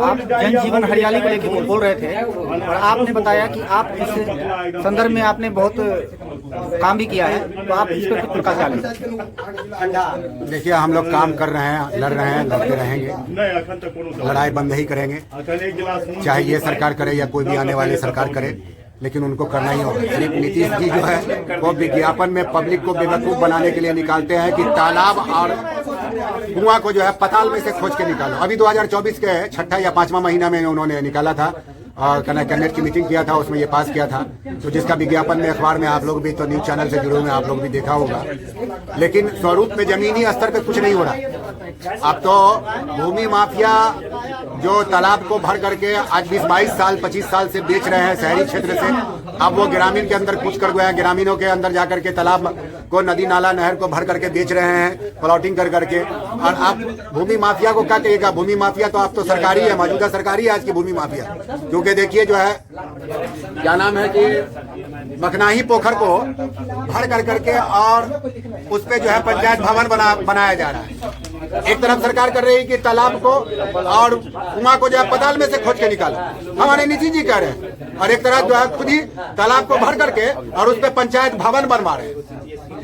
आप जनजीवन हरियाली को लेकर बोल रहे थे और आपने बताया कि आप इस संदर्भ में आपने बहुत काम भी किया है, तो आप इस पर कुछ प्रकाश डालें। देखिए, हम लोग काम कर रहे हैं, लड़ रहे हैं, लड़ते रहेंगे, लड़ाई बंद ही करेंगे, चाहे ये सरकार करे या कोई भी आने वाली सरकार करे, लेकिन उनको करना ही होगा। सिर्फ नीतीश जी जो है वो विज्ञापन में पब्लिक को बेवकूफ बनाने के लिए निकालते हैं कि तालाब और कुआं को जो है पताल में से खोज के निकालो। अभी 2024 के छठा या 5वां महीना में उन्होंने निकाला था और कैबिनेट की मीटिंग किया था, उसमें ये पास किया था, तो जिसका विज्ञापन में अखबार में आप लोग भी तो न्यूज चैनल से जुड़े हुए आप लोग भी देखा होगा। लेकिन स्वरूप में जमीनी स्तर पे कुछ नहीं हो रहा। अब तो भूमि माफिया जो तालाब को भर करके आज 20-22 साल 25 साल से बेच रहे हैं शहरी क्षेत्र से, अब वो ग्रामीण के अंदर कूच कर गए हैं, ग्रामीणों के अंदर जाकर के तालाब को, नदी नाला नहर को भर करके बेच रहे हैं प्लॉटिंग कर करके। और आप भूमि माफिया को क्या कहिएगा? भूमि माफिया तो आप तो सरकारी है, मौजूदा सरकारी है आज की भूमि माफिया। क्योंकि देखिए जो है क्या नाम है कि मखनाही पोखर को भर कर करके और उस पे जो है पंचायत भवन बनाया जा रहा है। एक तरफ सरकार कर रही है कि तालाब को और कुआं को जो है पताल में से खोज के निकालो, हमारे नीतीश जी कह रहे हैं, और एक तरफ जो है खुद ही तालाब को भर करके और उस पे पंचायत भवन बनवा रहे हैं।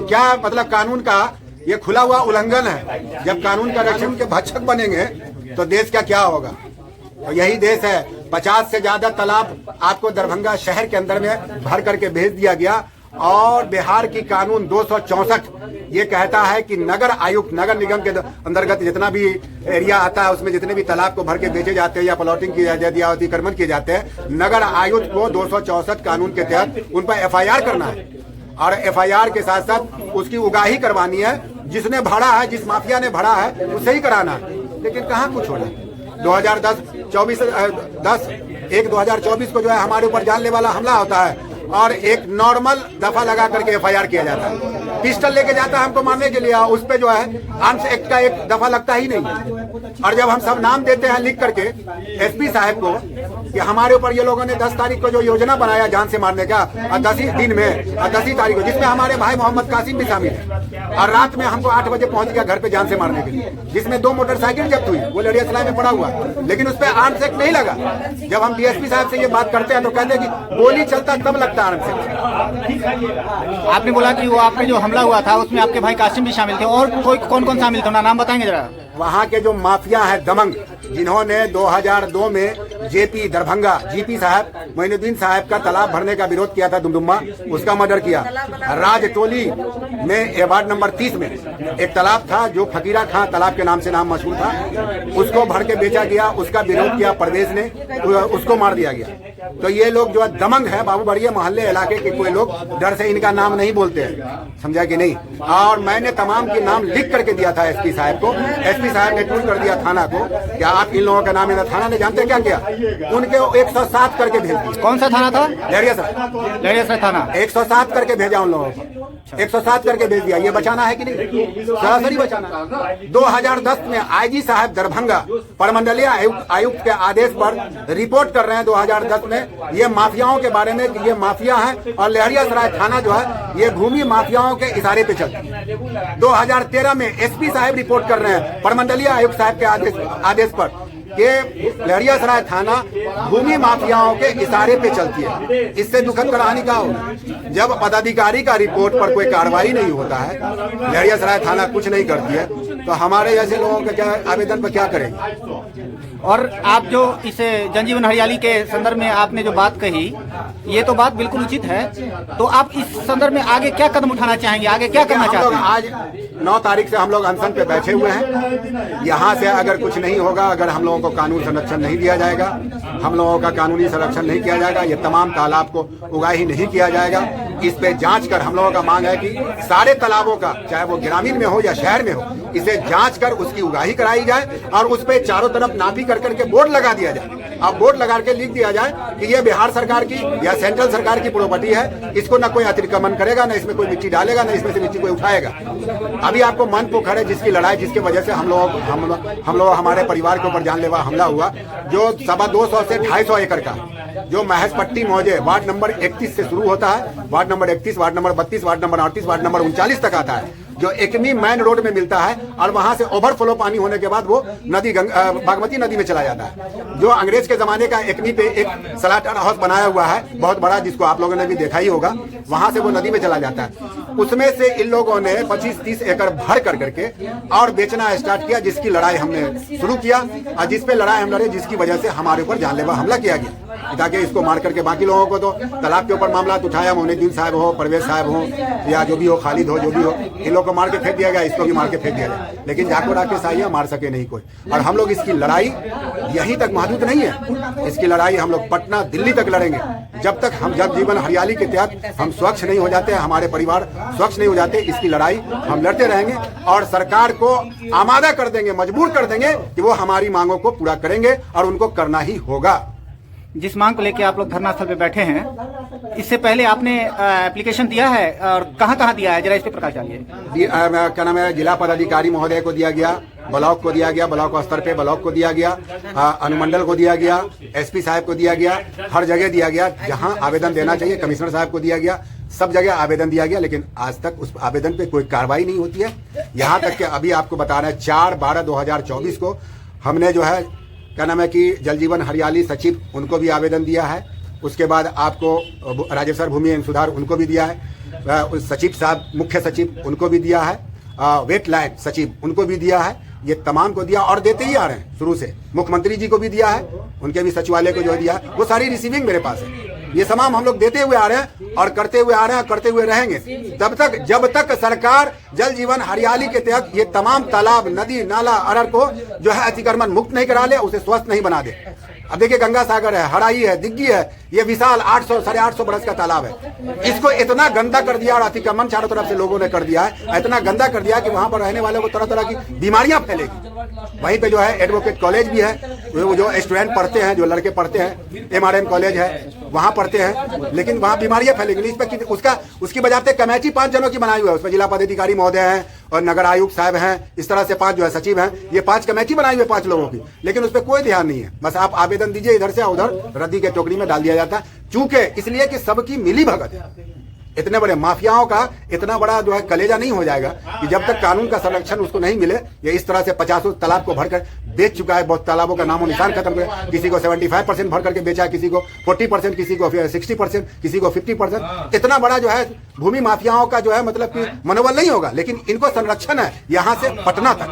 क्या मतलब कानून का ये खुला हुआ उल्लंघन है। जब कानून का रक्षण के भक्षक बनेंगे तो देश का क्या होगा? तो यही देश है। 50 से ज्यादा तालाब आपको दरभंगा शहर के अंदर में भर करके भेज दिया गया, और बिहार की कानून 264 ये कहता है कि नगर आयुक्त, नगर निगम के अंतर्गत जितना भी एरिया आता है उसमें जितने भी तालाब को भर के बेचे जाते हैं या प्लॉटिंग की जाती है या अतिक्रमण किए जाते हैं, नगर आयुक्त को 264 कानून के तहत उन पर FIR करना है, और FIR के साथ साथ उसकी उगाही करवानी है। जिसने भरा है, जिस माफिया ने भरा है उसे ही कराना है। लेकिन कहाँ कुछ हो रहा है? 2024 को जो है हमारे ऊपर जानलेवा वाला हमला होता है और एक नॉर्मल दफा लगा करके FIR किया जाता है। पिस्टल लेके जाता है हमको मारने के लिए, उस पे जो है आर्म्स एक्ट का एक दफा लगता ही नहीं। और जब हम सब नाम देते हैं लिख करके SP साहब को कि हमारे ऊपर ये लोगों ने 10 तारीख को जो योजना बनाया जान से मारने का, 10 दिन में 10 तारीख को, जिसमें हमारे भाई मोहम्मद कासिम भी शामिल है, और रात में हमको 8 बजे पहुंच गया घर पे जान से मारने के लिए, जिसमें 2 मोटरसाइकिल जब्त हुई, वो लड़ियासराय में पड़ा हुआ, लेकिन उस पर आर्म्स एक्ट नहीं लगा। जब हम DSP साहब से ये बात करते हैं तो कहते हैं कि गोली चलता तब लगता आर्म्स एक्ट। आपने बोला कि वो आपने जो हमला हुआ था उसमें आपके भाई कासिम भी शामिल थे, और कोई कौन कौन शामिल थे, नाम बताएंगे जरा? वहाँ के जो माफिया है दमंग, जिन्होंने 2002 में JP दरभंगा GP साहब मोइनुद्दीन साहब का तालाब भरने का विरोध किया था, दुमदुमा, उसका मर्डर किया। राजटोली में वार्ड नंबर 30 में एक तालाब था जो फकीरा खां तालाब के नाम से नाम मशहूर था, उसको भर के बेचा गया, उसका विरोध किया परवेज ने, उसको मार दिया गया। तो ये लोग जो है दमंग है बाबू, बढ़िया मोहल्ले इलाके के कोई लोग डर से इनका नाम नहीं बोलते हैं, समझा कि नहीं। और मैंने तमाम के नाम लिख करके दिया था SP साहब को, SP साहब ने ट्वीट कर दिया थाना को, क्या आप इन लोगों का नाम है? थाना ने जानते क्या किया? उनके 107 करके भेज दिया। कौन सा थाना था? लहरियासराय थाना। 107 करके भेजा उन लोगों को, 107 करके भेज दिया। ये बचाना है कि नहीं? सरासरी बचाना। 2010 में IG साहब दरभंगा प्रमंडलीय आयुक्त के आदेश पर रिपोर्ट कर रहे हैं 2010 में ये माफियाओं के बारे में कि ये माफिया है, और लहरियासराय थाना जो है ये भूमि माफियाओं के इशारे पे चलती है। 2013 में SP साहब रिपोर्ट कर रहे हैं प्रमंडलीय आयुक्त साहब के आदेश पर कि लहरियासराय थाना भूमि माफियाओं के इशारे पे चलती है। इससे दुखद कहानी का हो, जब पदाधिकारी का रिपोर्ट पर कोई कार्रवाई नहीं होता है, लहरियासराय थाना कुछ नहीं करती है, तो हमारे जैसे लोगों के क्या आवेदन पर क्या करेंगे? और आप जो इस जनजीवन हरियाली के संदर्भ में आपने जो बात कही, ये तो बात बिल्कुल उचित है, तो आप इस संदर्भ में आगे क्या कदम उठाना चाहेंगे, आगे क्या करना चाहते हैं? आज 9 तारीख से हम लोग अनशन पे बैठे हुए हैं। यहाँ से अगर कुछ नहीं होगा, अगर हम लोगों को कानून संरक्षण नहीं दिया जाएगा, हम लोगों का कानूनी संरक्षण नहीं किया जाएगा, ये तमाम तालाब को उगाही नहीं किया जाएगा, इस पे जांच कर हम लोगों का मांग है कि सारे तालाबों का, चाहे वो ग्रामीण में हो या शहर में हो, इसे जांच कर उसकी उगाही कराई जाए और उस पे चारों तरफ नापी कर करके बोर्ड लगा दिया जाए। अब बोर्ड लगा के लिख दिया जाए कि ये बिहार सरकार की या सेंट्रल सरकार की प्रॉपर्टी है, इसको ना कोई अतिक्रमण करेगा, ना इसमें कोई मिट्टी डालेगा, ना इसमें से मिट्टी कोई उठाएगा। अभी आपको मन पोखर है जिसकी लड़ाई, जिसकी वजह से हम लोग हमारे परिवार के ऊपर जानलेवा हमला हुआ, जो 250 से 250 एकड़ का, जो महज पट्टी मौजे वार्ड नंबर 31 से शुरू होता है, ward number 31, ward number 32, ward number 38, ward number 39 तक आता है। जो एकमी मैन रोड में मिलता है और वहां से ओवरफ्लो पानी होने के बाद वो नदी बागमती नदी में चला जाता है। जो अंग्रेज के जमाने का एकमी पे एक स्लाटर हाउस बनाया हुआ है बहुत बड़ा, जिसको आप लोगों ने भी देखा ही होगा, वहां से वो नदी में चला जाता है। उसमें से इन लोगों ने 25-30 एकड़ भर कर करके और बेचना स्टार्ट किया, जिसकी लड़ाई हमने शुरू किया और जिस पे लड़ाई हम लड़े, जिसकी वजह से हमारे ऊपर जानलेवा हमला किया गया, ताकि इसको मार करके बाकी लोगों को तो तालाब के ऊपर मामला उठाया, मोहिउद्दीन साहब हो, परवेज साहब हो या जो भी हो, खालिद हो, जो भी हो, इन लोग को मार के फेंक दिया गया, इसको भी मार के फेंक दिया गया, लेकिन जाको डाके साहिया मार सके नहीं कोई। और हम लोग इसकी लड़ाई यहीं तक महदूद नहीं है, इसकी लड़ाई हम लोग पटना दिल्ली तक लड़ेंगे। जब तक हम जल जीवन हरियाली के तहत हम स्वच्छ नहीं हो जाते, हमारे परिवार स्वच्छ नहीं हो जाते, इसकी लड़ाई हम लड़ते रहेंगे और सरकार को आमादा कर देंगे, मजबूर कर देंगे कि वो हमारी मांगों को पूरा करेंगे और उनको करना ही होगा। जिस मांग को लेकर आप लोग धरना स्थल पे बैठे हैं, इससे पहले आपने एप्लीकेशन दिया है और कहाँ दिया है, जरा इस पे प्रकाश डालिए। क्या नाम है, जिला पदाधिकारी महोदय को दिया गया, ब्लॉक को दिया गया, ब्लॉक स्तर पे ब्लॉक को दिया गया, अनुमंडल को दिया गया, एसपी साहब को दिया गया, हर जगह दिया गया जहां आवेदन देना चाहिए, कमिश्नर साहब को दिया गया, सब जगह आवेदन दिया गया, लेकिन आज तक उस आवेदन पे कोई कार्रवाई नहीं होती है। यहाँ तक कि अभी आपको बता रहे हैं 4/12/2024 को हमने जो है क्या नाम है कि जल जीवन हरियाली सचिव उनको भी आवेदन दिया है, उसके बाद आपको राजेश सर भूमि एवं सुधार उनको भी दिया है, सचिव साहब मुख्य सचिव उनको भी दिया है, वेटलैंड सचिव उनको भी दिया है, ये तमाम को दिया और देते ही आ रहे हैं शुरू से। मुख्यमंत्री जी को भी दिया है, उनके भी सचिवालय को जो दिया है वो सारी रिसीविंग मेरे पास है। ये तमाम हम लोग देते हुए आ रहे हैं और करते हुए आ रहे हैं, करते हुए रहेंगे जब तक सरकार जल जीवन हरियाली के तहत ये तमाम तालाब, नदी, नाला, अरर को जो है अतिक्रमण मुक्त नहीं करा ले, उसे स्वस्थ नहीं बना दे। अब देखिए गंगा सागर है, हराई है, दिग्गी है, ये विशाल 800-850 बरस का तालाब है, इसको इतना गंदा कर दिया और अतिक्रमण चारों तरफ से लोगों ने कर दिया है, इतना गंदा कर दिया कि वहां पर रहने वालों को तरह तरह की बीमारियां फैलेगी। वहीं पे जो है एडवोकेट कॉलेज भी है, वो जो स्टूडेंट पढ़ते हैं, जो लड़के पढ़ते हैं, MRM कॉलेज है वहां पढ़ते हैं, लेकिन वहां बीमारियां फैलेगी। इस पर उसकी बजाते कमेटी 5 जनों की बनाई हुई है, उसमें जिला पदाधिकारी महोदय हैं और नगर आयुक्त साहब हैं, इस तरह से 5 जो है सचिव हैं, ये 5 कमेटी बनाई हुई है 5 लोगों की, लेकिन उस पर कोई ध्यान नहीं है। बस आप आवेदन दीजिए, इधर से उधर रद्दी के टोकरी में डाल दिया जाता है, चूंकि इसलिए कि सबकी मिली भगत है। इतने बड़े माफियाओं का इतना बड़ा जो है कलेजा नहीं हो जाएगा कि जब तक कानून का संरक्षण उसको नहीं मिले, ये इस तरह से 50 तालाब को भरकर बेच चुका है, बहुत तालाबों का नामो निशान खत्म कर, किसी को 75% भर करके बेचा, किसी को 40%, किसी को 60%, किसी को 50%। इतना बड़ा जो है भूमि माफियाओं का जो है मतलब कि मनोबल नहीं होगा, लेकिन इनको संरक्षण है यहाँ से पटना तक।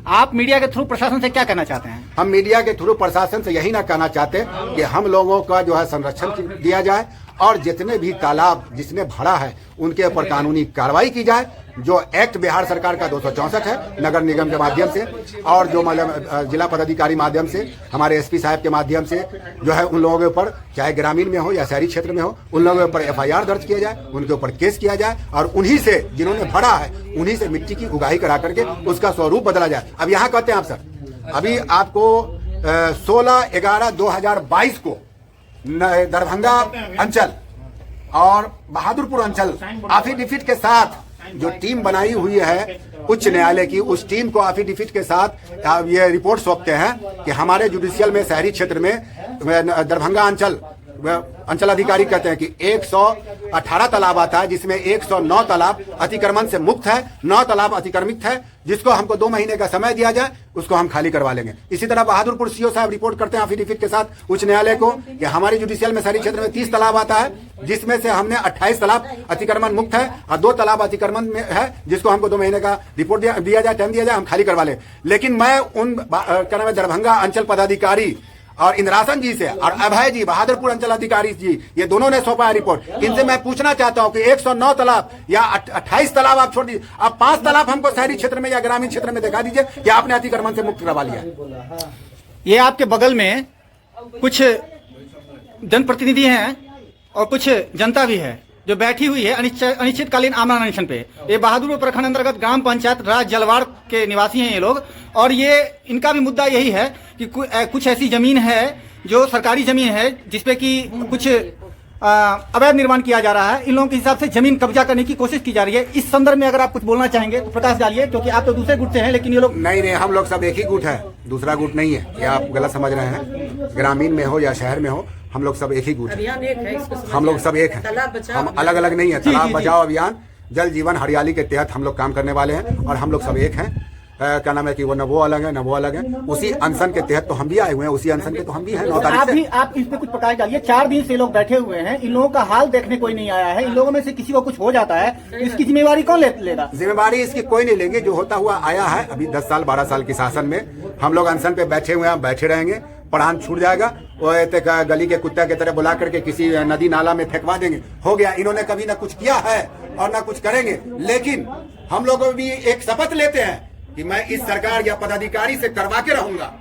आप मीडिया के थ्रू प्रशासन से क्या कहना चाहते हैं? हम मीडिया के थ्रू प्रशासन से यही ना कहना चाहते कि हम लोगों का जो है संरक्षण दिया जाए और जितने भी तालाब जिसने भरा है उनके ऊपर कानूनी कार्रवाई की जाए, जो एक्ट बिहार सरकार का 264 है नगर निगम के माध्यम से और जो मतलब जिला पदाधिकारी माध्यम से, हमारे एसपी साहब के माध्यम से जो है उन लोगों के ऊपर, चाहे ग्रामीण में हो या शहरी क्षेत्र में हो, उन लोगों के ऊपर FIR दर्ज किया जाए, उनके ऊपर केस किया जाए और उन्हीं से जिन्होंने भरा है उन्हीं से मिट्टी की उगाही करा करके उसका स्वरूप बदला जाए। अब यहाँ कहते हैं आप सर, अभी आपको 16/11/2022 को दरभंगा अंचल और बहादुरपुर अंचल एफिडेविट के साथ जो टीम बनाई हुई है उच्च न्यायालय की, उस टीम को एफिडेविट के साथ ये रिपोर्ट सौंपते हैं कि हमारे जुडिशियल में शहरी क्षेत्र में दरभंगा अंचल अधिकारी कहते हैं कि 118 तालाब आता है, जिसमें 109 तालाब अतिक्रमण से मुक्त है, 9 तालाब अतिक्रमित है, जिसको हमको 2 महीने का समय दिया जाए, उसको हम खाली करवा लेंगे। इसी तरह बहादुरपुर CO साहब रिपोर्ट करते हैं एफिडेविट के साथ उच्च न्यायालय को कि हमारी जुडिशियल में शहरी क्षेत्र में 30 तालाब आता है, जिसमें से हमने 28 तालाब अतिक्रमण मुक्त है और 2 तालाब अतिक्रमण में है, जिसको हमको 2 महीने का रिपोर्ट दिया जाए, टाइम दिया जाए, हम खाली करवा लें। लेकिन मैं उन क्या नाम है दरभंगा अंचल पदाधिकारी और इंद्रासन जी से और अभय जी बहादुरपुर अंचल अधिकारी जी, ये दोनों ने सौंपा है रिपोर्ट, इनसे मैं पूछना चाहता हूं कि 109 तालाब या 28 तालाब आप छोड़ दीजिए, आप 5 तालाब हमको शहरी क्षेत्र में या ग्रामीण क्षेत्र में दिखा दीजिए कि आपने अतिक्रमण से मुक्त करवा लिया। ये आपके बगल में कुछ जनप्रतिनिधि हैं और कुछ जनता भी है जो बैठी हुई है अनिश्चितकालीन आमरण अनशन पे। ये बहादुरपुर प्रखंड अंतर्गत ग्राम पंचायत राज जलवाड़ के निवासी हैं ये लोग, और ये इनका भी मुद्दा यही है कि कुछ ऐसी जमीन है जो सरकारी जमीन है जिसपे कि कुछ अवैध निर्माण किया जा रहा है। इन लोगों के हिसाब से जमीन कब्जा करने की कोशिश की जा रही है। इस संदर्भ में अगर आप कुछ बोलना चाहेंगे तो प्रकाश डालिए, क्योंकि आप तो दूसरे गुट से हैं, लेकिन ये लोग नहीं, हम लोग सब एक ही गुट है, दूसरा गुट नहीं है, ये आप गलत समझ रहे हैं। ग्रामीण में हो या शहर में हो, हम लोग सब एक ही गुट है, हम लोग सब एक है, हम अलग अलग नहीं है। तालाब बचाओ अभियान जल जीवन हरियाली के तहत हम लोग काम करने वाले हैं और हम लोग सब एक हैं। क्या नाम है कि वो न वो अलग है न वो अलग है। उसी अनशन के तहत तो हम भी आए हुए हैं, उसी अनशन पे तो हम भी हैं 9 तारीख से। आप इस पे कुछ प्रकाश डालिए। 4 दिन से लोग बैठे हुए हैं, इन लोगों का हाल देखने कोई नहीं आया है। इन लोगों में से किसी को कुछ हो जाता है, इसकी जिम्मेवारी कौन लेगा? जिम्मेवारी इसकी कोई नहीं लेंगे। जो होता हुआ आया है अभी 10 साल 12 साल के शासन में, हम लोग अनशन पे बैठे हुए हैं, बैठे रहेंगे। प्राण छूट जाएगा वो गली के कुत्ता की तरह बुला करके किसी नदी नाला में फेंकवा देंगे, हो गया। इन्होंने कभी ना कुछ किया है और ना कुछ करेंगे, लेकिन हम लोग भी एक शपथ लेते हैं कि मैं इस सरकार या पदाधिकारी से करवा के रहूंगा।